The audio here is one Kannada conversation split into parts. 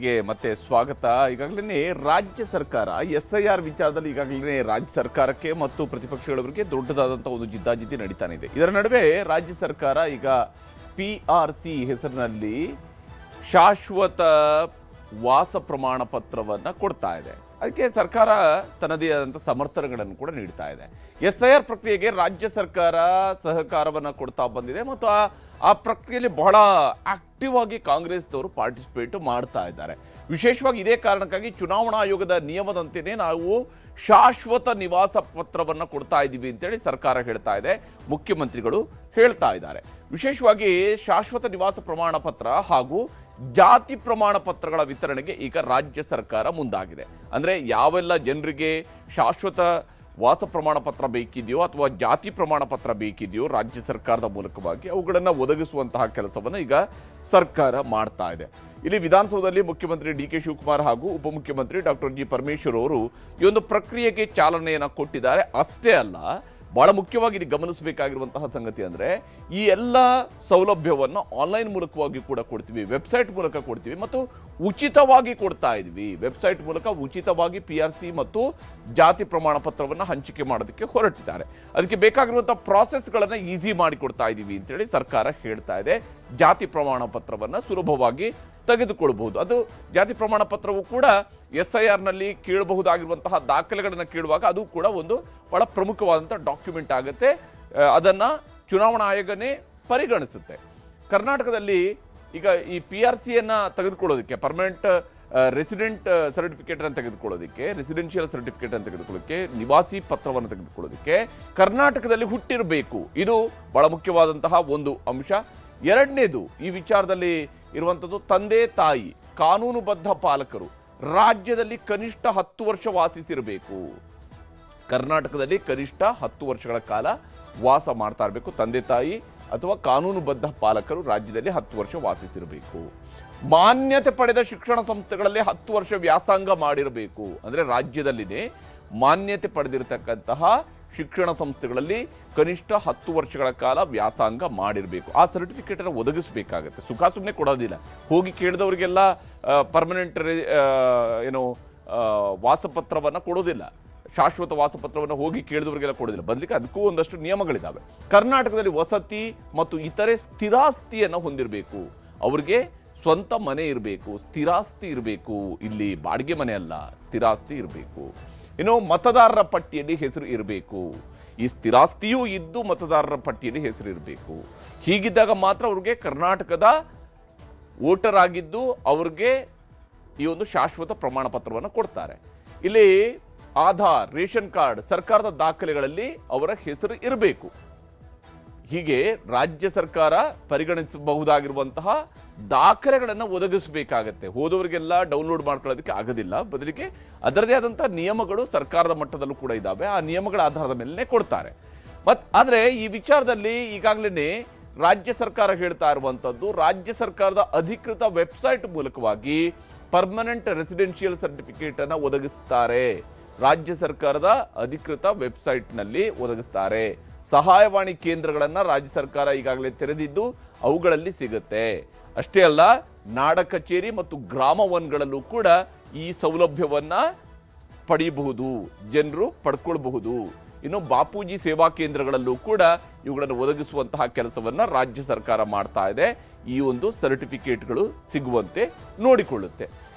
ಗೆ ಮತ್ತೆ ಸ್ವಾಗತ. ಈಗಾಗಲೇ ರಾಜ್ಯ ಸರ್ಕಾರ ಎಸ್ಐಆರ್ ವಿಚಾರದಲ್ಲಿ ಈಗಾಗಲೇ ರಾಜ್ಯ ಸರ್ಕಾರಕ್ಕೆ ಮತ್ತು ಪ್ರತಿಪಕ್ಷಗಳವರಿಗೆ ದೊಡ್ಡದಾದಂತಹ ಒಂದು ಜಿದ್ದಾಜಿದ್ದಿ ನಡೀತಾನೆ ಇದೆ. ಇದರ ನಡುವೆ ರಾಜ್ಯ ಸರ್ಕಾರ ಈಗ PRC ಹೆಸರಿನಲ್ಲಿ ಶಾಶ್ವತ ವಾಸ ಪ್ರಮಾಣ ಪತ್ರವನ್ನು ಕೊಡ್ತಾ ಇದೆ. ಅದಕ್ಕೆ ಸರ್ಕಾರ ತನ್ನದೇ ಆದಂಥ ಸಮರ್ಥನೆಗಳನ್ನು ಕೂಡ ನೀಡ್ತಾ ಇದೆ. ಎಸ್ಐಆರ್ ಪ್ರಕ್ರಿಯೆಗೆ ರಾಜ್ಯ ಸರ್ಕಾರ ಸಹಕಾರವನ್ನು ಕೊಡ್ತಾ ಬಂದಿದೆ ಮತ್ತು ಆ ಪ್ರಕ್ರಿಯೆಯಲ್ಲಿ ಬಹಳ ಆಕ್ಟಿವ್ ಆಗಿ ಕಾಂಗ್ರೆಸ್ನವರು ಪಾರ್ಟಿಸಿಪೇಟ್ ಮಾಡ್ತಾ ಇದ್ದಾರೆ. ವಿಶೇಷವಾಗಿ ಇದೇ ಕಾರಣಕ್ಕಾಗಿ ಚುನಾವಣಾ ಆಯೋಗದ ನಿಯಮದಂತೆಯೇ ನಾವು ಶಾಶ್ವತ ನಿವಾಸ ಪತ್ರವನ್ನು ಕೊಡ್ತಾ ಇದ್ದೀವಿ ಅಂತೇಳಿ ಸರ್ಕಾರ ಹೇಳ್ತಾ ಇದೆ, ಮುಖ್ಯಮಂತ್ರಿಗಳು ಹೇಳ್ತಾ ಇದ್ದಾರೆ. ವಿಶೇಷವಾಗಿ ಶಾಶ್ವತ ನಿವಾಸ ಪ್ರಮಾಣ ಪತ್ರ ಹಾಗೂ ಜಾತಿ ಪ್ರಮಾಣ ಪತ್ರಗಳ ವಿತರಣೆಗೆ ಈಗ ರಾಜ್ಯ ಸರ್ಕಾರ ಮುಂದಾಗಿದೆ. ಅಂದರೆ ಯಾವೆಲ್ಲ ಜನರಿಗೆ ಶಾಶ್ವತ ವಾಸ ಪ್ರಮಾಣ ಪತ್ರ ಬೇಕಿದೆಯೋ ಅಥವಾ ಜಾತಿ ಪ್ರಮಾಣ ಪತ್ರ ಬೇಕಿದೆಯೋ ರಾಜ್ಯ ಸರ್ಕಾರದ ಮೂಲಕವಾಗಿ ಅವುಗಳನ್ನು ಒದಗಿಸುವಂತಹ ಕೆಲಸವನ್ನು ಈಗ ಸರ್ಕಾರ ಮಾಡ್ತಾ ಇದೆ. ಇಲ್ಲಿ ವಿಧಾನಸೌಧದಲ್ಲಿ ಮುಖ್ಯಮಂತ್ರಿ DK ಶಿವಕುಮಾರ್ ಹಾಗೂ ಉಪಮುಖ್ಯಮಂತ್ರಿ ಡಾಕ್ಟರ್ G ಪರಮೇಶ್ವರ್ ಅವರು ಈ ಒಂದು ಪ್ರಕ್ರಿಯೆಗೆ ಚಾಲನೆಯನ್ನು ಕೊಟ್ಟಿದ್ದಾರೆ. ಅಷ್ಟೇ ಅಲ್ಲ, ಬಹಳ ಮುಖ್ಯವಾಗಿ ಇಲ್ಲಿ ಗಮನಿಸಬೇಕಾಗಿರುವಂತಹ ಸಂಗತಿ ಅಂದರೆ ಈ ಎಲ್ಲ ಸೌಲಭ್ಯವನ್ನು ಆನ್ಲೈನ್ ಮೂಲಕವಾಗಿ ಕೂಡ ಕೊಡ್ತೀವಿ, ವೆಬ್ಸೈಟ್ ಮೂಲಕ ಕೊಡ್ತೀವಿ ಮತ್ತು ಉಚಿತವಾಗಿ ಕೊಡ್ತಾ ಇದ್ವಿ. ವೆಬ್ಸೈಟ್ ಮೂಲಕ ಉಚಿತವಾಗಿ PRC ಮತ್ತು ಜಾತಿ ಪ್ರಮಾಣ ಪತ್ರವನ್ನು ಹಂಚಿಕೆ ಮಾಡೋದಕ್ಕೆ ಹೊರಟಿದ್ದಾರೆ. ಅದಕ್ಕೆ ಬೇಕಾಗಿರುವಂತಹ ಪ್ರಾಸೆಸ್ಗಳನ್ನು ಈಸಿ ಮಾಡಿಕೊಡ್ತಾ ಇದ್ದೀವಿ ಅಂತೇಳಿ ಸರ್ಕಾರ ಹೇಳ್ತಾ ಇದೆ. ಜಾತಿ ಪ್ರಮಾಣ ಪತ್ರವನ್ನು ಸುಲಭವಾಗಿ ತೆಗೆದುಕೊಳ್ಬಹುದು. ಅದು ಜಾತಿ ಪ್ರಮಾಣ ಪತ್ರವು ಕೂಡ SIRನಲ್ಲಿ ಕೇಳಬಹುದಾಗಿರುವಂತಹ ದಾಖಲೆಗಳನ್ನು ಕೇಳುವಾಗ ಅದು ಕೂಡ ಒಂದು ಬಹಳ ಪ್ರಮುಖವಾದಂಥ ಡಾಕ್ಯುಮೆಂಟ್ ಆಗುತ್ತೆ. ಅದನ್ನು ಚುನಾವಣಾ ಆಯೋಗನೇ ಪರಿಗಣಿಸುತ್ತೆ. ಕರ್ನಾಟಕದಲ್ಲಿ ಈಗ ಈ PRCಯನ್ನು ತೆಗೆದುಕೊಳ್ಳೋದಕ್ಕೆ, ಪರ್ಮನೆಂಟ್ ರೆಸಿಡೆಂಟ್ ಸರ್ಟಿಫಿಕೇಟ್ ಅನ್ನು ತೆಗೆದುಕೊಳ್ಳೋದಕ್ಕೆ, ರೆಸಿಡೆನ್ಷಿಯಲ್ ಸರ್ಟಿಫಿಕೇಟ್ ಅನ್ನು ತೆಗೆದುಕೊಳ್ಳೋದಕ್ಕೆ, ನಿವಾಸಿ ಪತ್ರವನ್ನು ತೆಗೆದುಕೊಳ್ಳೋದಕ್ಕೆ ಕರ್ನಾಟಕದಲ್ಲಿ ಹುಟ್ಟಿರಬೇಕು. ಇದು ಬಹಳ ಮುಖ್ಯವಾದಂತಹ ಒಂದು ಅಂಶ. ಎರಡನೇದು, ಈ ವಿಚಾರದಲ್ಲಿ ಇರುವಂಥದ್ದು ತಂದೆ ತಾಯಿ ಕಾನೂನುಬದ್ಧ ಪಾಲಕರು ರಾಜ್ಯದಲ್ಲಿ ಕನಿಷ್ಠ 10 ವರ್ಷ ವಾಸಿಸಿರಬೇಕು. ಕರ್ನಾಟಕದಲ್ಲಿ ಕನಿಷ್ಠ 10 ವರ್ಷಗಳ ಕಾಲ ವಾಸ ಮಾಡ್ತಾ ಇರಬೇಕು. ತಂದೆ ತಾಯಿ ಅಥವಾ ಕಾನೂನುಬದ್ಧ ಪಾಲಕರು ರಾಜ್ಯದಲ್ಲಿ 10 ವರ್ಷ ವಾಸಿಸಿರಬೇಕು. ಮಾನ್ಯತೆ ಪಡೆದ ಶಿಕ್ಷಣ ಸಂಸ್ಥೆಗಳಲ್ಲಿ 10 ವರ್ಷ ವ್ಯಾಸಂಗ ಮಾಡಿರಬೇಕು. ಅಂದರೆ ರಾಜ್ಯದಲ್ಲಿನೇ ಮಾನ್ಯತೆ ಪಡೆದಿರತಕ್ಕಂತಹ ಶಿಕ್ಷಣ ಸಂಸ್ಥೆಗಳಲ್ಲಿ ಕನಿಷ್ಠ 10 ವರ್ಷಗಳ ಕಾಲ ವ್ಯಾಸಂಗ ಮಾಡಿರಬೇಕು. ಆ ಸರ್ಟಿಫಿಕೇಟ್ ಅನ್ನು ಒದಗಿಸಬೇಕಾಗತ್ತೆ. ಸುಮ್ಮನೆ ಕೊಡೋದಿಲ್ಲ. ಹೋಗಿ ಕೇಳಿದವರಿಗೆಲ್ಲ ಪರ್ಮನೆಂಟ್ ವಾಸಪತ್ರವನ್ನು ಕೊಡೋದಿಲ್ಲ. ಶಾಶ್ವತ ವಾಸಪತ್ರವನ್ನು ಹೋಗಿ ಕೇಳಿದವರಿಗೆಲ್ಲ ಕೊಡೋದಿಲ್ಲ. ಬದಲಿಗೆ ಅದಕ್ಕೂ ಒಂದಷ್ಟು ನಿಯಮಗಳಿದ್ದಾವೆ. ಕರ್ನಾಟಕದಲ್ಲಿ ವಸತಿ ಮತ್ತು ಇತರೆ ಸ್ಥಿರಾಸ್ತಿಯನ್ನು ಹೊಂದಿರಬೇಕು. ಅವ್ರಿಗೆ ಸ್ವಂತ ಮನೆ ಇರಬೇಕು, ಸ್ಥಿರಾಸ್ತಿ ಇರಬೇಕು. ಇಲ್ಲಿ ಬಾಡಿಗೆ ಮನೆ ಅಲ್ಲ, ಸ್ಥಿರಾಸ್ತಿ ಇರಬೇಕು. ಇನ್ನು ಮತದಾರರ ಪಟ್ಟಿಯಲ್ಲಿ ಹೆಸರು ಇರಬೇಕು. ಈ ಸ್ಥಿರಾಸ್ತಿಯೂ ಇದ್ದು ಮತದಾರರ ಪಟ್ಟಿಯಲ್ಲಿ ಹೆಸರು ಇರಬೇಕು. ಹೀಗಿದ್ದಾಗ ಮಾತ್ರ ಅವ್ರಿಗೆ ಕರ್ನಾಟಕದ ವೋಟರ್ ಆಗಿದ್ದು ಅವ್ರಿಗೆ ಈ ಒಂದು ಶಾಶ್ವತ ಪ್ರಮಾಣ ಪತ್ರವನ್ನು ಕೊಡ್ತಾರೆ. ಇಲ್ಲಿ ಆಧಾರ್, ರೇಷನ್ ಕಾರ್ಡ್, ಸರ್ಕಾರದ ದಾಖಲೆಗಳಲ್ಲಿ ಅವರ ಹೆಸರು ಇರಬೇಕು. ಹೀಗೆ ರಾಜ್ಯ ಸರ್ಕಾರ ಪರಿಗಣಿಸಬಹುದಾಗಿರುವಂತಹ ದಾಖಲೆಗಳನ್ನು ಒದಗಿಸಬೇಕಾಗತ್ತೆ. ಹೋದವರಿಗೆಲ್ಲ ಡೌನ್ಲೋಡ್ ಮಾಡ್ಕೊಳ್ಳೋದಕ್ಕೆ ಆಗೋದಿಲ್ಲ. ಬದಲಿಗೆ ಅದರದೇ ಆದಂತಹ ನಿಯಮಗಳು ಸರ್ಕಾರದ ಮಟ್ಟದಲ್ಲೂ ಕೂಡ ಇದ್ದಾವೆ. ಆ ನಿಯಮಗಳ ಆಧಾರದ ಮೇಲೆ ಕೊಡ್ತಾರೆ. ಆದರೆ ಈ ವಿಚಾರದಲ್ಲಿ ಈಗಾಗಲೇ ರಾಜ್ಯ ಸರ್ಕಾರ ಹೇಳ್ತಾ ಇರುವಂತದ್ದು, ರಾಜ್ಯ ಸರ್ಕಾರದ ಅಧಿಕೃತ ವೆಬ್ಸೈಟ್ ಮೂಲಕವಾಗಿ ಪರ್ಮನೆಂಟ್ ರೆಸಿಡೆನ್ಷಿಯಲ್ ಸರ್ಟಿಫಿಕೇಟ್ ಅನ್ನು ಒದಗಿಸ್ತಾರೆ. ರಾಜ್ಯ ಸರ್ಕಾರದ ಅಧಿಕೃತ ವೆಬ್ಸೈಟ್ನಲ್ಲಿ ಒದಗಿಸ್ತಾರೆ. ಸಹಾಯವಾಣಿ ಕೇಂದ್ರಗಳನ್ನು ರಾಜ್ಯ ಸರ್ಕಾರ ಈಗಾಗಲೇ ತೆರೆದಿದ್ದು ಅವುಗಳಲ್ಲಿ ಸಿಗುತ್ತೆ. ಅಷ್ಟೇ ಅಲ್ಲ, ನಾಡ ಕಚೇರಿ ಮತ್ತು ಗ್ರಾಮ ಒನ್ಗಳಲ್ಲೂ ಕೂಡ ಈ ಸೌಲಭ್ಯವನ್ನ ಪಡೆಯಬಹುದು, ಜನರು ಪಡ್ಕೊಳ್ಬಹುದು. ಇನ್ನು ಬಾಪೂಜಿ ಸೇವಾ ಕೇಂದ್ರಗಳಲ್ಲೂ ಕೂಡ ಇವುಗಳನ್ನು ಒದಗಿಸುವಂತಹ ಕೆಲಸವನ್ನ ರಾಜ್ಯ ಸರ್ಕಾರ ಮಾಡ್ತಾ ಇದೆ. ಈ ಒಂದು ಸರ್ಟಿಫಿಕೇಟ್ಗಳು ಸಿಗುವಂತೆ ನೋಡಿಕೊಳ್ಳುತ್ತೆ.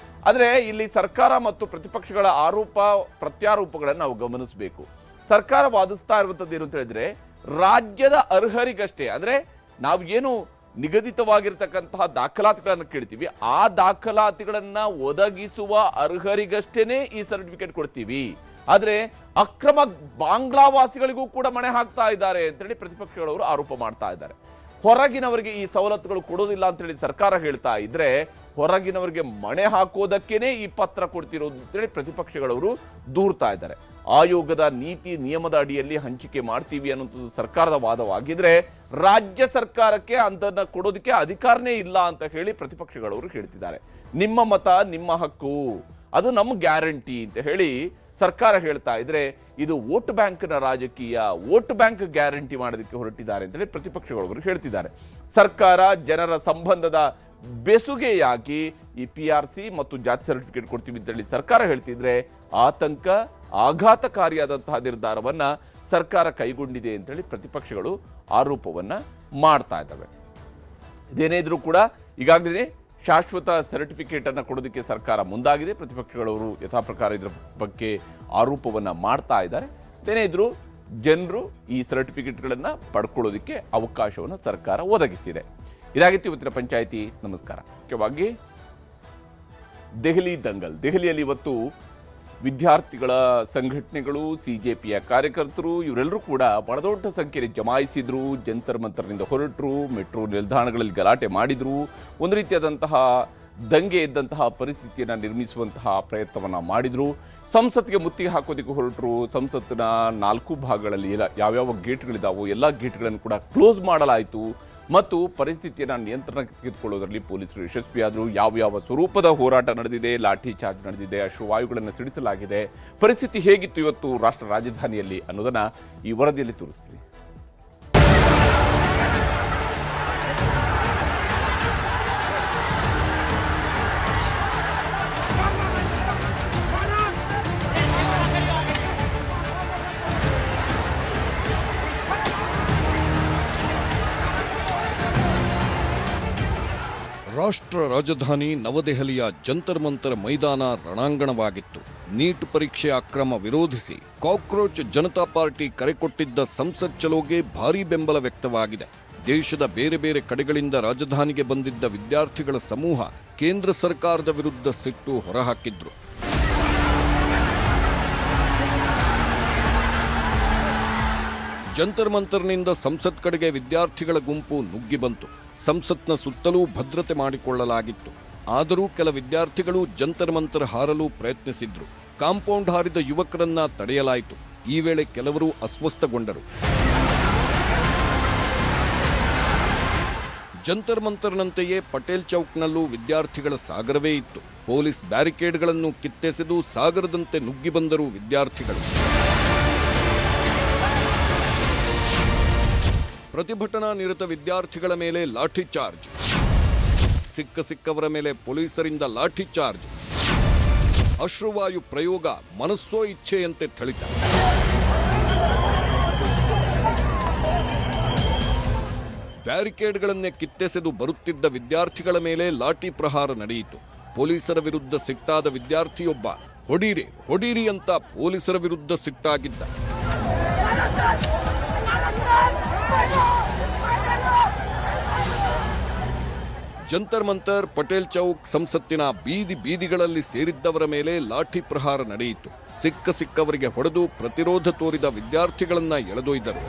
ಆದರೆ ಇಲ್ಲಿ ಸರ್ಕಾರ ಮತ್ತು ಪ್ರತಿಪಕ್ಷಗಳ ಆರೋಪ ಪ್ರತ್ಯಾರೋಪಗಳನ್ನು ನಾವು ಗಮನಿಸಬೇಕು. ಸರ್ಕಾರ ವಾದಿಸ್ತಾ ಇರುವಂಥದ್ದು ಏನು ಅಂತ ಹೇಳಿದ್ರೆ, ರಾಜ್ಯದ ಅರ್ಹರಿಗಷ್ಟೇ, ಅಂದರೆ ನಾವು ಏನು ನಿಗದಿತವಾಗಿರ್ತಕ್ಕಂತಹ ದಾಖಲಾತಿಗಳನ್ನು ಕೇಳ್ತೀವಿ, ಆ ದಾಖಲಾತಿಗಳನ್ನು ಒದಗಿಸುವ ಅರ್ಹರಿಗಷ್ಟೇನೆ ಈ ಸರ್ಟಿಫಿಕೇಟ್ ಕೊಡ್ತೀವಿ. ಆದರೆ ಅಕ್ರಮ ಬಾಂಗ್ಲಾವಾಸಿಗಳಿಗೂ ಕೂಡ ಮಣೆ ಹಾಕ್ತಾ ಇದ್ದಾರೆ ಅಂತೇಳಿ ಪ್ರತಿಪಕ್ಷಗಳವರು ಆರೋಪ ಮಾಡ್ತಾ ಇದ್ದಾರೆ. ಹೊರಗಿನವರಿಗೆ ಈ ಸವಲತ್ತುಗಳು ಕೊಡೋದಿಲ್ಲ ಅಂತೇಳಿ ಸರ್ಕಾರ ಹೇಳ್ತಾ ಇದ್ರೆ, ಹೊರಗಿನವರಿಗೆ ಮಣೆ ಹಾಕೋದಕ್ಕೇನೆ ಈ ಪತ್ರ ಕೊಡ್ತಿರೋದು ಅಂತೇಳಿ ಪ್ರತಿಪಕ್ಷಗಳವರು ದೂರ್ತಾ ಇದ್ದಾರೆ. ಆಯೋಗದ ನೀತಿ ನಿಯಮದ ಅಡಿಯಲ್ಲಿ ಹಂಚಿಕೆ ಮಾಡ್ತೀವಿ ಅನ್ನೋದು ಸರ್ಕಾರದ ವಾದವಾಗಿದ್ರೆ, ರಾಜ್ಯ ಸರ್ಕಾರಕ್ಕೆ ಅಂತನ್ನ ಕೊಡೋದಕ್ಕೆ ಅಧಿಕಾರನೇ ಇಲ್ಲ ಅಂತ ಹೇಳಿ ಪ್ರತಿಪಕ್ಷಗಳವರು ಹೇಳ್ತಿದ್ದಾರೆ. ನಿಮ್ಮ ಮತ ನಿಮ್ಮ ಹಕ್ಕು, ಅದು ನಮ್ಮ ಗ್ಯಾರಂಟಿ ಅಂತ ಹೇಳಿ ಸರ್ಕಾರ ಹೇಳ್ತಾ ಇದ್ರೆ, ಇದು ವೋಟ್ ಬ್ಯಾಂಕ್ನ ರಾಜಕೀಯ, ವೋಟ್ ಬ್ಯಾಂಕ್ ಗ್ಯಾರಂಟಿ ಮಾಡೋದಕ್ಕೆ ಹೊರಟಿದ್ದಾರೆ ಅಂತೇಳಿ ಪ್ರತಿಪಕ್ಷಗಳವರು ಹೇಳ್ತಿದ್ದಾರೆ. ಸರ್ಕಾರ ಜನರ ಸಂಬಂಧದ ಬೆಸುಗೆಯಾಗಿ ಈ PRC ಮತ್ತು ಜಾತಿ ಸರ್ಟಿಫಿಕೇಟ್ ಕೊಡ್ತೀವಿ ಅಂತೇಳಿ ಸರ್ಕಾರ ಹೇಳ್ತಿದ್ರೆ ಆತಂಕ, ಆಘಾತಕಾರಿಯಾದಂತಹ ನಿರ್ಧಾರವನ್ನ ಸರ್ಕಾರ ಕೈಗೊಂಡಿದೆ ಅಂತೇಳಿ ಪ್ರತಿಪಕ್ಷಗಳು ಆರೋಪವನ್ನ ಮಾಡ್ತಾ ಇದ್ದಾವೆ. ಇದೇನೇ ಇದ್ರೂ ಕೂಡ ಈಗಾಗಲೇ ಶಾಶ್ವತ ಸರ್ಟಿಫಿಕೇಟ್ ಅನ್ನು ಕೊಡೋದಕ್ಕೆ ಸರ್ಕಾರ ಮುಂದಾಗಿದೆ. ಪ್ರತಿಪಕ್ಷಗಳವರು ಯಥಾ ಪ್ರಕಾರ ಇದರ ಬಗ್ಗೆ ಆರೋಪವನ್ನ ಮಾಡ್ತಾ ಇದ್ದಾರೆ. ಇದೇನೇ ಇದ್ರೂ ಜನರು ಈ ಸರ್ಟಿಫಿಕೇಟ್ಗಳನ್ನು ಪಡ್ಕೊಳ್ಳೋದಕ್ಕೆ ಅವಕಾಶವನ್ನು ಸರ್ಕಾರ ಒದಗಿಸಿದೆ. ಇದಾಗಿತ್ತು ಇವತ್ತಿನ ಪಂಚಾಯಿತಿ. ನಮಸ್ಕಾರ. ಮುಖ್ಯವಾಗಿ ದೆಹಲಿ ದಂಗಲ್, ದೆಹಲಿಯಲ್ಲಿ ಇವತ್ತು ವಿದ್ಯಾರ್ಥಿಗಳ ಸಂಘಟನೆಗಳು, CJPಯ ಕಾರ್ಯಕರ್ತರು ಇವರೆಲ್ಲರೂ ಕೂಡ ಬಹಳ ದೊಡ್ಡ ಸಂಖ್ಯೆಯಲ್ಲಿ ಜಮಾಯಿಸಿದ್ರು. ಜಂತರ್ ಮಂತರ್ನಿಂದ ಹೊರಟರು, ಮೆಟ್ರೋ ನಿಲ್ದಾಣಗಳಲ್ಲಿ ಗಲಾಟೆ ಮಾಡಿದ್ರು. ಒಂದು ರೀತಿಯಾದಂತಹ ದಂಗೆ ಇದ್ದಂತಹ ಪರಿಸ್ಥಿತಿಯನ್ನು ನಿರ್ಮಿಸುವಂತಹ ಪ್ರಯತ್ನವನ್ನು ಮಾಡಿದ್ರು. ಸಂಸತ್ಗೆ ಮುತ್ತಿಗೆ ಹಾಕೋದಕ್ಕೆ ಹೊರಟರು. ಸಂಸತ್ತಿನ 4 ಭಾಗಗಳಲ್ಲಿ ಯಾವ್ಯಾವ ಗೇಟ್ಗಳಿದಾವೋ ಎಲ್ಲ ಗೇಟ್ಗಳನ್ನು ಕೂಡ ಕ್ಲೋಸ್ ಮಾಡಲಾಯಿತು ಮತ್ತು ಪರಿಸ್ಥಿತಿಯನ್ನು ನಿಯಂತ್ರಣಕ್ಕೆ ತೆಗೆದುಕೊಳ್ಳೋದರಲ್ಲಿ ಪೊಲೀಸರು ಯಶಸ್ವಿಯಾದರು. ಯಾವ ಸ್ವರೂಪದ ಹೋರಾಟ ನಡೆದಿದೆ, ಲಾಠಿ ಚಾರ್ಜ್ ನಡೆದಿದೆ, ಅಶ್ರುವಾಯುಗಳನ್ನು ಸಿಡಿಸಲಾಗಿದೆ, ಪರಿಸ್ಥಿತಿ ಹೇಗಿತ್ತು ಇವತ್ತು ರಾಷ್ಟ್ರ ರಾಜಧಾನಿಯಲ್ಲಿ ಅನ್ನೋದನ್ನ ಈ ವರದಿಯಲ್ಲಿ ತೋರಿಸ್ತೀವಿ. ರಾಷ್ಟ್ರ ರಾಜಧಾನಿ ನವದೆಹಲಿಯ ಜಂತರ್ ಮಂತರ್ ಮೈದಾನ ರಣಾಂಗಣವಾಗಿತ್ತು. ನೀಟ್ ಪರೀಕ್ಷೆ ಅಕ್ರಮ ವಿರೋಧಿಸಿ ಕಾಕ್ರೋಚ್ ಜನತಾ ಪಾರ್ಟಿ ಕರೆಕೊಟ್ಟಿದ್ದ ಸಂಸತ್ ಚಲೋಗೆ ಭಾರೀ ಬೆಂಬಲ ವ್ಯಕ್ತವಾಗಿದೆ. ದೇಶದ ಬೇರೆ ಬೇರೆ ಕಡೆಗಳಿಂದ ರಾಜಧಾನಿಗೆ ಬಂದಿದ್ದ ವಿದ್ಯಾರ್ಥಿಗಳ ಸಮೂಹ ಕೇಂದ್ರ ಸರ್ಕಾರದ ವಿರುದ್ಧ ಸಿಟ್ಟು ಹೊರಹಾಕಿದ್ರು. ಜಂತರ್ ಮಂತರ್ನಿಂದ ಸಂಸತ್ ಕಡೆಗೆ ವಿದ್ಯಾರ್ಥಿಗಳ ಗುಂಪು ನುಗ್ಗಿ ಬಂತು. ಸಂಸತ್ನ ಸುತ್ತಲೂ ಭದ್ರತೆ ಮಾಡಿಕೊಳ್ಳಲಾಗಿತ್ತು. ಆದರೂ ಕೆಲ ವಿದ್ಯಾರ್ಥಿಗಳು ಜಂತರ್ ಮಂತರ್ ಹಾರಲು ಪ್ರಯತ್ನಿಸಿದ್ರು. ಕಾಂಪೌಂಡ್ ಹಾರಿದ ಯುವಕರನ್ನ ತಡೆಯಲಾಯಿತು. ಈ ವೇಳೆ ಕೆಲವರು ಅಸ್ವಸ್ಥಗೊಂಡರು. ಜಂತರ್ ಮಂತರ್ನಂತೆಯೇ ಪಟೇಲ್ ಚೌಕ್ನಲ್ಲೂ ವಿದ್ಯಾರ್ಥಿಗಳ ಸಾಗರವೇ ಇತ್ತು. ಪೊಲೀಸ್ ಬ್ಯಾರಿಕೇಡ್ಗಳನ್ನು ಕಿತ್ತೆಸೆದು ಸಾಗರದಂತೆ ನುಗ್ಗಿ ಬಂದರು ವಿದ್ಯಾರ್ಥಿಗಳು. ಪ್ರತಿಭಟನಾ ನಿರತ ವಿದ್ಯಾರ್ಥಿಗಳ ಮೇಲೆ ಲಾಠಿ ಚಾರ್ಜ್, ಸಿಕ್ಕವರ ಮೇಲೆ ಪೊಲೀಸರಿಂದ ಲಾಠಿ ಚಾರ್ಜ್, ಅಶ್ರುವಾಯು ಪ್ರಯೋಗ, ಮನಸ್ಸೋ ಇಚ್ಛೆಯಂತೆ ಥಳಿತ. ಬ್ಯಾರಿಕೇಡ್ಗಳನ್ನೇ ಕಿತ್ತೆಸೆದು ಬರುತ್ತಿದ್ದ ವಿದ್ಯಾರ್ಥಿಗಳ ಮೇಲೆ ಲಾಠಿ ಪ್ರಹಾರ ನಡೆಯಿತು. ಪೊಲೀಸರ ವಿರುದ್ಧ ಸಿಟ್ಟಾದ ವಿದ್ಯಾರ್ಥಿಯೊಬ್ಬ ಹೊಡೀರಿ ಹೊಡೀರಿ ಅಂತ ಪೊಲೀಸರ ವಿರುದ್ಧ ಸಿಟ್ಟಾಗಿದ್ದ. ಜಂತರ್ ಮಂತರ್, ಪಟೇಲ್ ಚೌಕ್, ಸಂಸತ್ತಿನ ಬೀದಿಗಳಲ್ಲಿ ಸೇರಿದ್ದವರ ಮೇಲೆ ಲಾಠಿ ಪ್ರಹಾರ ನಡೆಯಿತು. ಸಿಕ್ಕವರಿಗೆ ಹೊಡೆದು ಪ್ರತಿರೋಧ ತೋರಿದ ವಿದ್ಯಾರ್ಥಿಗಳನ್ನ ಎಳೆದೊಯ್ದರು.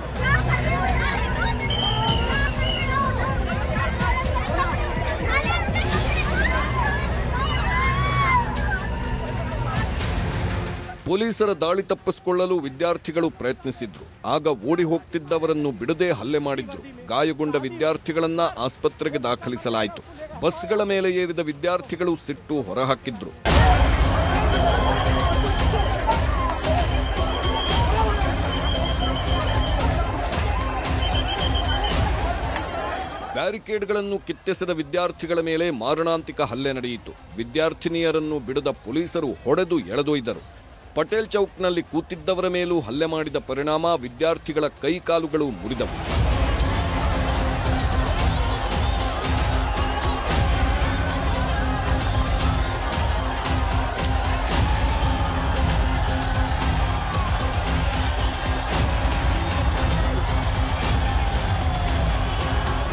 ಪೊಲೀಸರ ದಾಳಿ ತಪ್ಪಿಸಿಕೊಳ್ಳಲು ವಿದ್ಯಾರ್ಥಿಗಳು ಪ್ರಯತ್ನಿಸಿದ್ರು. ಆಗ ಓಡಿ ಹೋಗ್ತಿದ್ದವರನ್ನು ಬಿಡದೆ ಹಲ್ಲೆ ಮಾಡಿದ್ರು. ಗಾಯಗೊಂಡ ವಿದ್ಯಾರ್ಥಿಗಳನ್ನ ಆಸ್ಪತ್ರೆಗೆ ದಾಖಲಿಸಲಾಯಿತು. ಬಸ್ಗಳ ಮೇಲೆ ಏರಿದ ವಿದ್ಯಾರ್ಥಿಗಳು ಸಿಟ್ಟು ಹೊರಹಾಕಿದ್ರು. ಬ್ಯಾರಿಕೇಡ್ಗಳನ್ನು ಕಿತ್ತೆಸೆದ ವಿದ್ಯಾರ್ಥಿಗಳ ಮೇಲೆ ಮಾರಣಾಂತಿಕ ಹಲ್ಲೆ ನಡೆಯಿತು. ವಿದ್ಯಾರ್ಥಿನಿಯರನ್ನು ಬಿಡದ ಪೊಲೀಸರು ಹೊಡೆದು ಎಳೆದೊಯ್ದರು. ಪಟೇಲ್ ಚೌಕ್ನಲ್ಲಿ ಕೂತಿದ್ದವರ ಮೇಲೂ ಹಲ್ಲೆ ಮಾಡಿದ ಪರಿಣಾಮ ವಿದ್ಯಾರ್ಥಿಗಳ ಕೈಕಾಲುಗಳು ಮುರಿದವು.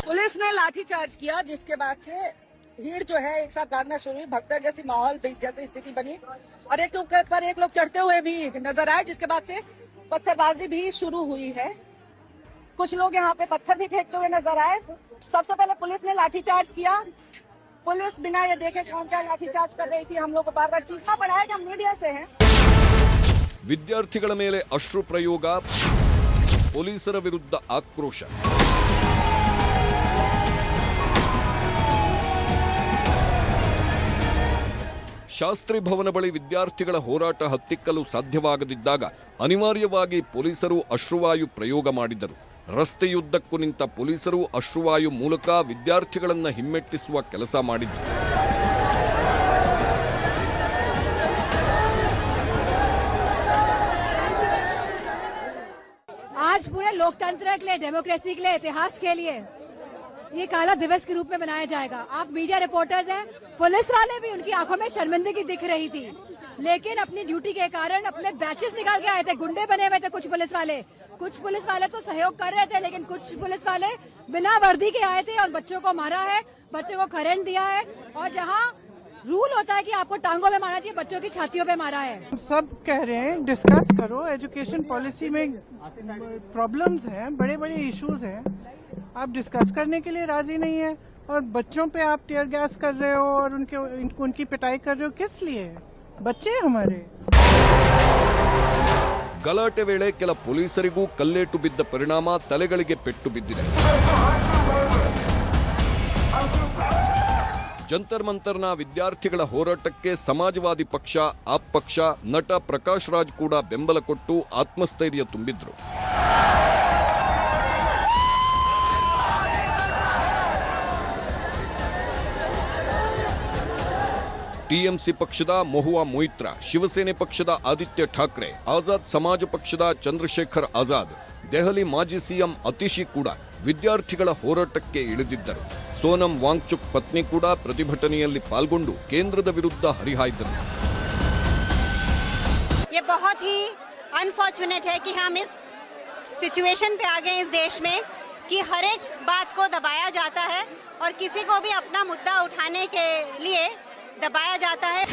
पुलिस ने लाठीचार्ज किया, जिसके बाद से भीड़ जो है एक साथ भागना शुरू हुई। भगदड़ जैसी माहौल जैसी स्थिति बनी और एक पर एक लोग चढ़ते हुए भी नजर आए, जिसके बाद से पत्थरबाजी भी शुरू हुई है। कुछ लोग यहाँ पे पत्थर भी फेंकते हुए नजर आए। सबसे पहले पुलिस ने लाठीचार्ज किया। पुलिस बिना ये देखे कौन क्या लाठीचार्ज कर रही थी, हम लोग को बार बार चीखना पड़ा है कि हम मीडिया से हैं। ವಿದ್ಯಾರ್ಥಿಗಳ ಮೇಲೆ ಅಶ್ರು ಪ್ರಯೋಗ, ಪೊಲೀಸರ ವಿರುದ್ಧ ಆಕ್ರೋಶ. ಶಾಸ್ತ್ರಿ ಭವನ ಬಳಿ ವಿದ್ಯಾರ್ಥಿಗಳ ಹೋರಾಟ ಹತ್ತಿಕ್ಕಲು ಸಾಧ್ಯವಾಗದಿದ್ದಾಗ ಅನಿವಾರ್ಯವಾಗಿ ಪೊಲೀಸರು ಅಶ್ರುವಾಯು ಪ್ರಯೋಗ ಮಾಡಿದರು. ರಸ್ತೆಯುದ್ದಕ್ಕೂ ನಿಂತ ಪೊಲೀಸರು ಅಶ್ರುವಾಯು ಮೂಲಕ ವಿದ್ಯಾರ್ಥಿಗಳನ್ನ ಹಿಮ್ಮೆಟ್ಟಿಸುವ ಕೆಲಸ ಮಾಡಿದ್ರು. आज पूरे लोकतंत्र के लिए, डेमोक्रेसी के लिए, इतिहास के लिए ये काला दिवस के रूप में मनाया जाएगा। आप मीडिया रिपोर्टर्स हैं, पुलिस वाले भी, उनकी आंखों में शर्मिंदगी दिख रही थी, लेकिन अपनी ड्यूटी के कारण अपने बैचेस निकाल के आए थे। गुंडे बने हुए थे कुछ पुलिस वाले तो सहयोग कर रहे थे, लेकिन कुछ पुलिस वाले बिना वर्दी के आए थे और बच्चों को मारा है, बच्चों को करंट दिया है। और जहाँ रूल होता है कि आपको टांगों पे मारना चाहिए, बच्चों की छातियों पे मारा है। सब कह रहे हैं डिस्कस करो, एजुकेशन पॉलिसी में प्रॉब्लम्स हैं, बड़े बड़े इश्यूज हैं, आप डिस्कस करने के लिए राजी नहीं है और बच्चों पे आप टीयर गैस कर रहे हो और उनकी पिटाई कर रहे हो, किस लिए? बच्चे हमारे। ಗಲಾಟೆ ವೇಳೆ ಕೆಲ ಪೊಲೀಸರಿಗೂ ಕಲ್ಲೇಟು ಬಿದ್ದ ಪರಿಣಾಮ ತಲೆಗಳಿಗೆ ಪೆಟ್ಟು ಬಿದ್ದಿದೆ. ಜಂತರ್ ಮಂತರ್ನ ವಿದ್ಯಾರ್ಥಿಗಳ ಹೋರಾಟಕ್ಕೆ ಸಮಾಜವಾದಿ ಪಕ್ಷ, ಆಪ್ ಪಕ್ಷ, ನಟ ಪ್ರಕಾಶ್ ರಾಜ್ ಕೂಡ ಬೆಂಬಲ ಕೊಟ್ಟು ಆತ್ಮಸ್ಥೈರ್ಯ ತುಂಬಿದ್ರು. ಟಿಎಂಸಿ ಪಕ್ಷದ ಮಹುವಾ ಮೊಯಿತ್ರಾ, ಶಿವಸೇನೆ ಪಕ್ಷದ ಆದಿತ್ಯ ಠಾಕ್ರೆ, ಆಜಾದ್ ಸಮಾಜ ಪಕ್ಷದ ಚಂದ್ರಶೇಖರ್ ಆಜಾದ್, ದೆಹಲಿ ಮಾಜಿ ಸಿಎಂ ಅತಿಶಿ ಕೂಡ ವಿದ್ಯಾರ್ಥಿಗಳ ಹೋರಾಟಕ್ಕೆ ಇಳಿದಿದ್ದರು. ಸೋನಂ ವಾಂಗ್ಚುಕ್ ಪತ್ನಿ ಕೂಡ ಪ್ರತಿಭಟನೆಯಲ್ಲಿ ಪಾಲ್ಗೊಂಡು ಕೇಂದ್ರದ ವಿರುದ್ಧ ಹರಿಹಾಯ್ದರು. ये बहुत ही अनफॉर्चुनेट है कि हम इस सिचुएशन पे आ गए इस देश में कि हर एक बात को दबाया जाता है और किसी को भी अपना मुद्दा उठाने के लिए दबाया जाता है.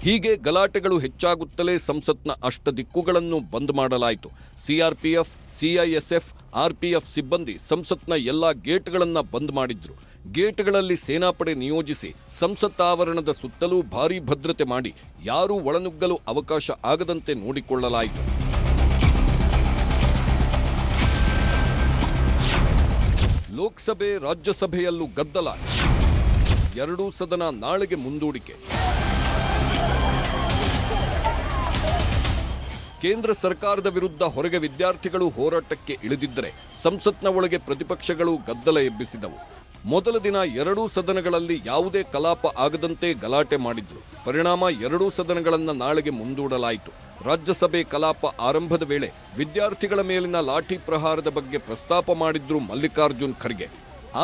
ಹೀಗೆ ಗಲಾಟೆಗಳು ಹೆಚ್ಚಾಗುತ್ತಲೇ ಸಂಸತ್ನ ಅಷ್ಟದಿಕ್ಕುಗಳನ್ನು ಬಂದ್ ಮಾಡಲಾಯಿತು. ಸಿಆರ್ಪಿಎಫ್, ಸಿಐಎಸ್ಎಫ್, ಆರ್ಪಿಎಫ್ ಸಿಬ್ಬಂದಿ ಸಂಸತ್ನ ಎಲ್ಲಾ ಗೇಟ್ಗಳನ್ನ ಬಂದ್ ಮಾಡಿದ್ರು. ಗೇಟ್ಗಳಲ್ಲಿ ಸೇನಾಪಡೆ ನಿಯೋಜಿಸಿ ಸಂಸತ್ ಆವರಣದ ಸುತ್ತಲೂ ಭಾರೀ ಭದ್ರತೆ ಮಾಡಿ ಯಾರೂ ಒಳನುಗ್ಗಲು ಅವಕಾಶ ಆಗದಂತೆ ನೋಡಿಕೊಳ್ಳಲಾಯಿತು. ಲೋಕಸಭೆ, ರಾಜ್ಯಸಭೆಯಲ್ಲೂ ಗದ್ದಲ. ಎರಡೂ ಸದನ ನಾಳೆಗೆ ಮುಂದೂಡಿಕೆ. ಕೇಂದ್ರ ಸರ್ಕಾರದ ವಿರುದ್ಧ ಹೊರಗೆ ವಿದ್ಯಾರ್ಥಿಗಳು ಹೋರಾಟಕ್ಕೆ ಇಳಿದಿದ್ದರೆ ಸಂಸತ್ನ ಒಳಗೆ ಪ್ರತಿಪಕ್ಷಗಳು ಗದ್ದಲ ಎಬ್ಬಿಸಿದವು. ಮೊದಲ ದಿನ ಎರಡೂ ಸದನಗಳಲ್ಲಿ ಯಾವುದೇ ಕಲಾಪ ಆಗದಂತೆ ಗಲಾಟೆ ಮಾಡಿದ್ರು. ಪರಿಣಾಮ ಎರಡೂ ಸದನಗಳನ್ನು ನಾಳೆಗೆ ಮುಂದೂಡಲಾಯಿತು. ರಾಜ್ಯಸಭೆ ಕಲಾಪ ಆರಂಭದ ವೇಳೆ ವಿದ್ಯಾರ್ಥಿಗಳ ಮೇಲಿನ ಲಾಠಿ ಪ್ರಹಾರದ ಬಗ್ಗೆ ಪ್ರಸ್ತಾಪ ಮಾಡಿದ್ರು ಮಲ್ಲಿಕಾರ್ಜುನ್ ಖರ್ಗೆ.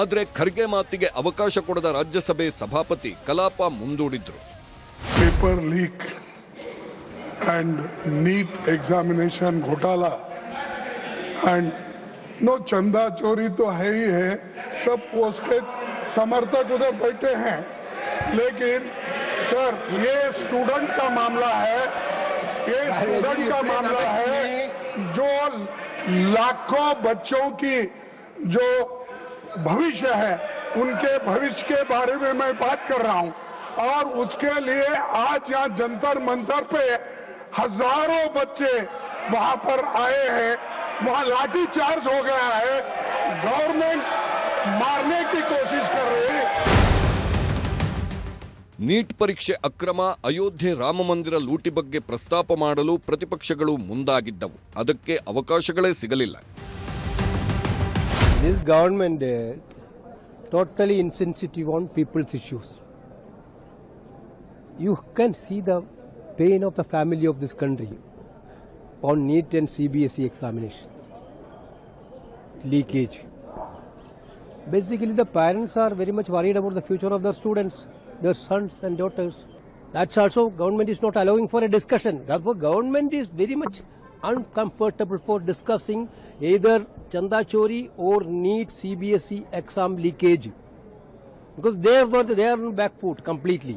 ಆದರೆ ಖರ್ಗೆ ಮಾತಿಗೆ ಅವಕಾಶ ಕೊಡದ ರಾಜ್ಯಸಭೆ ಸಭಾಪತಿ ಕಲಾಪ ಮುಂದೂಡಿದ್ರು. Paper leak and NEET examination घोटाला एंड नो चंदा चोरी तो है ही है, सब उसके समर्थक उधर बैठे हैं, लेकिन सर ये स्टूडेंट का मामला है, ये स्टूडेंट का मामला है जो लाखों बच्चों की जो भविष्य है उनके भविष्य के बारे में मैं बात कर रहा हूं और उसके लिए आज यहाँ जंतर मंतर पे हजारों बच्चे वहां पर आए हैं, वहां लाठी चार्ज हो गया है, गवर्नमेंट मारने की कोशिश कर रही है. ನೀಟ್ ಪರೀಕ್ಷೆ ಅಕ್ರಮ, ಅಯೋಧ್ಯೆ ರಾಮ ಮಂದಿರ ಲೂಟಿ ಬಗ್ಗೆ ಪ್ರಸ್ತಾಪ ಮಾಡಲು ಪ್ರತಿಪಕ್ಷಗಳು ಮುಂದಾಗಿದ್ದವು. ಅದಕ್ಕೆ ಅವಕಾಶಗಳೇ ಸಿಗಲಿಲ್ಲ. This government totally insensitive on people's issues. You can see the pain of the family of this country on NEET and CBSE examination. Leakage. Basically the parents are very much worried about the future of their students, their sons and daughters. That's also government is not allowing for a discussion. Therefore government is very much uncomfortable for discussing either Chanda Chori or NEET CBSE exam leakage because they are on back foot completely.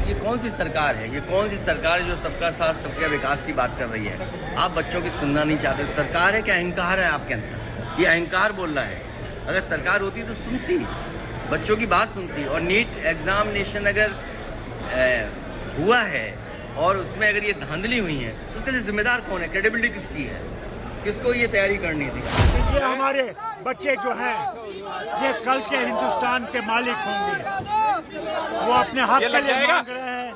ये कौन सी सरकार है? ये कौन सी सरकार है जो सबका साथ सबके विकास की बात कर रही है? आप बच्चों की सुनना नहीं चाहते. सरकार है क्या अहंकार है आपके अंदर? ये अहंकार बोल रहा है. अगर सरकार होती तो सुनती, बच्चों की बात सुनती. और नीट एग्जामिनेशन अगर हुआ है और उसमें अगर ये धांधली हुई है तो उसका जिम्मेदार कौन है? क्रेडिबिलिटी किसकी है? किसको ये तैयारी करनी थी? ये हमारे बच्चे जो हैं ये कल के हिंदुस्तान के मालिक होंगे. वो अपने हक के लिए मांग रहे हैं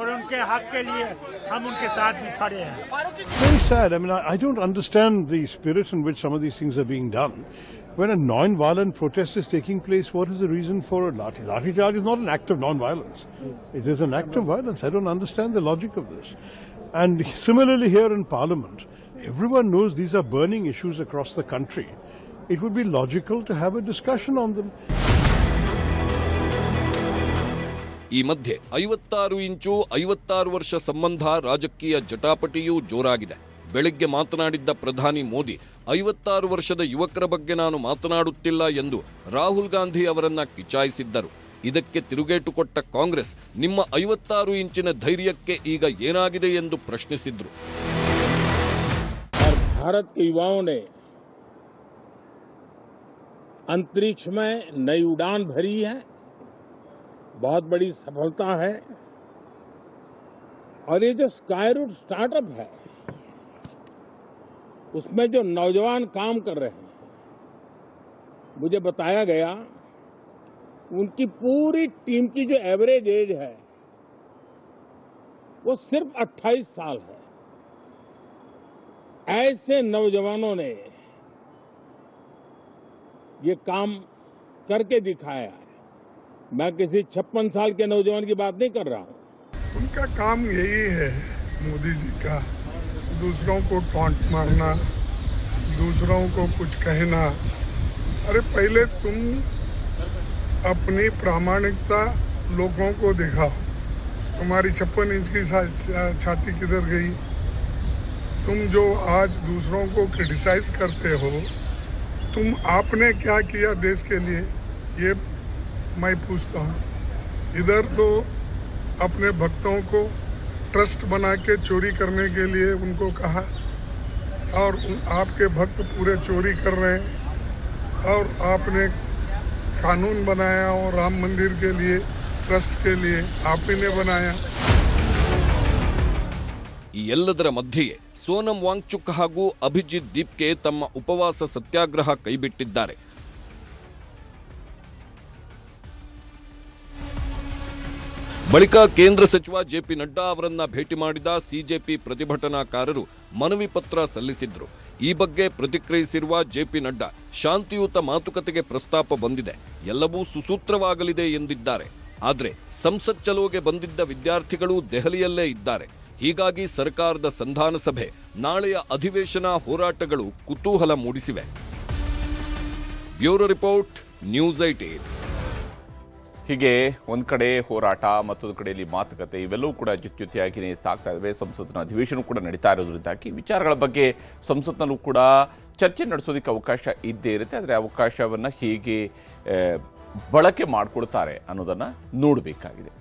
और उनके हक के लिए हम उनके साथ भी खड़े हैं। Very sad. I mean, I don't understand the spirit in which some of these things are being done. When a non-violent protest is taking place, what is the reason for a lathi? Lathi charge is not an act of non-violence. It is an act of violence. I don't understand the logic of this. And similarly here in Parliament, everyone knows these are burning issues across the country. It would be logical to have a discussion on them. ಈ ಮಧ್ಯೆ 56 ಇಂಚು 56 ವರ್ಷ ಸಂಬಂಧ ರಾಜಕೀಯ ಜಟಾಪಟಿಯೂ ಜೋರಾಗಿದೆ. ಬೆಳಗ್ಗೆ ಮಾತನಾಡಿದ್ದ ಪ್ರಧಾನಿ ಮೋದಿ 56 ವರ್ಷದ ಯುವಕರ ಬಗ್ಗೆ ನಾನು ಮಾತನಾಡುತ್ತಿಲ್ಲ ಎಂದು ರಾಹುಲ್ ಗಾಂಧಿ ಅವರನ್ನ ಕಿಚಾಯಿಸಿದ್ದರು. ಇದಕ್ಕೆ ತಿರುಗೇಟು ಕೊಟ್ಟ ಕಾಂಗ್ರೆಸ್ ನಿಮ್ಮ 56 ಇಂಚಿನ ಧೈರ್ಯಕ್ಕೆ ಈಗ ಏನಾಗಿದೆ ಎಂದು ಪ್ರಶ್ನಿಸಿದ್ರು. भारत के युवाओं ने अंतरिक्ष में नई उड़ान भरी है, बहुत बड़ी सफलता है। और ये जो स्काईरूट स्टार्टअप है उसमें जो नौजवान काम कर रहे हैं, मुझे बताया गया उनकी पूरी टीम की जो एवरेज एज है वो सिर्फ 28 साल है। ऐसे नौजवानों ने ये काम करके दिखाया है। मैं किसी 56 साल के नौजवान की बात नहीं कर रहा हूं। उनका काम यही है, मोदी जी का, दूसरों को टॉन्ट मारना, दूसरों को कुछ कहना। अरे पहले तुम अपनी प्रामाणिकता लोगों को दिखाओ। तुम्हारी 56 इंच की छाती किधर गई? तुम जो आज दूसरों को क्रिटिसाइज करते हो, तुम आपने क्या किया देश के लिए, ये मैं पूछता हूँ। इधर तो अपने भक्तों को ट्रस्ट बना के चोरी करने के लिए उनको कहा, और आपके भक्त पूरे चोरी कर रहे हैं। और आपने कानून बनाया और राम मंदिर के लिए, ट्रस्ट के लिए आप ही ने बनाया। ಈ ಎಲ್ಲದರ ಮಧ್ಯೆಯೇ ಸೋನಂ ವಾಂಗ್ಚುಕ್ ಹಾಗೂ ಅಭಿಜಿತ್ ದೀಪ್ಗೆ ತಮ್ಮ ಉಪವಾಸ ಸತ್ಯಾಗ್ರಹ ಕೈಬಿಟ್ಟಿದ್ದಾರೆ. ಬಳಿಕ ಕೇಂದ್ರ ಸಚಿವ ಜೆಪಿ ನಡ್ಡಾ ಅವರನ್ನ ಭೇಟಿ ಮಾಡಿದ ಸಿಜೆಪಿ ಪ್ರತಿಭಟನಾಕಾರರು ಮನವಿ ಪತ್ರ ಸಲ್ಲಿಸಿದ್ರು. ಈ ಬಗ್ಗೆ ಪ್ರತಿಕ್ರಿಯಿಸಿರುವ ಜೆಪಿ ನಡ್ಡಾ, ಶಾಂತಿಯುತ ಮಾತುಕತೆಗೆ ಪ್ರಸ್ತಾಪ ಬಂದಿದೆ, ಎಲ್ಲವೂ ಸುಸೂತ್ರವಾಗಲಿದೆ ಎಂದಿದ್ದಾರೆ. ಆದರೆ ಸಂಸತ್ ಚಲೋಗೆ ಬಂದಿದ್ದ ವಿದ್ಯಾರ್ಥಿಗಳು ದೆಹಲಿಯಲ್ಲೇ ಇದ್ದಾರೆ. ಹೀಗಾಗಿ ಸರ್ಕಾರದ ಸಂಧಾನ ಸಭೆ, ನಾಳೆಯ ಅಧಿವೇಶನ ಹೋರಾಟಗಳು ಕುತೂಹಲ ಮೂಡಿಸಿವೆ. Bureau report, news 18. ಹೀಗೆ ಒಂದ್ ಕಡೆ ಹೋರಾಟ, ಮತ್ತೊಂದು ಕಡೆಯಲ್ಲಿ ಮಾತುಕತೆ, ಇವೆಲ್ಲವೂ ಕೂಡ ಜೊತೆಯಾಗಿಯೇ ಸಾಗ್ತಾ ಇವೆ. ಸಂಸತ್ತಿನ ಅಧಿವೇಶನ ಕೂಡ ನಡೀತಾ ಇರೋದ್ರಿಂದಾಗಿ ವಿಚಾರಗಳ ಬಗ್ಗೆ ಸಂಸತ್ನಲ್ಲೂ ಕೂಡ ಚರ್ಚೆ ನಡೆಸೋದಕ್ಕೆ ಅವಕಾಶ ಇದ್ದೇ ಇರುತ್ತೆ. ಆದರೆ ಅವಕಾಶವನ್ನು ಹೇಗೆ ಬಳಕೆ ಮಾಡಿಕೊಳ್ತಾರೆ ಅನ್ನೋದನ್ನು ನೋಡಬೇಕಾಗಿದೆ.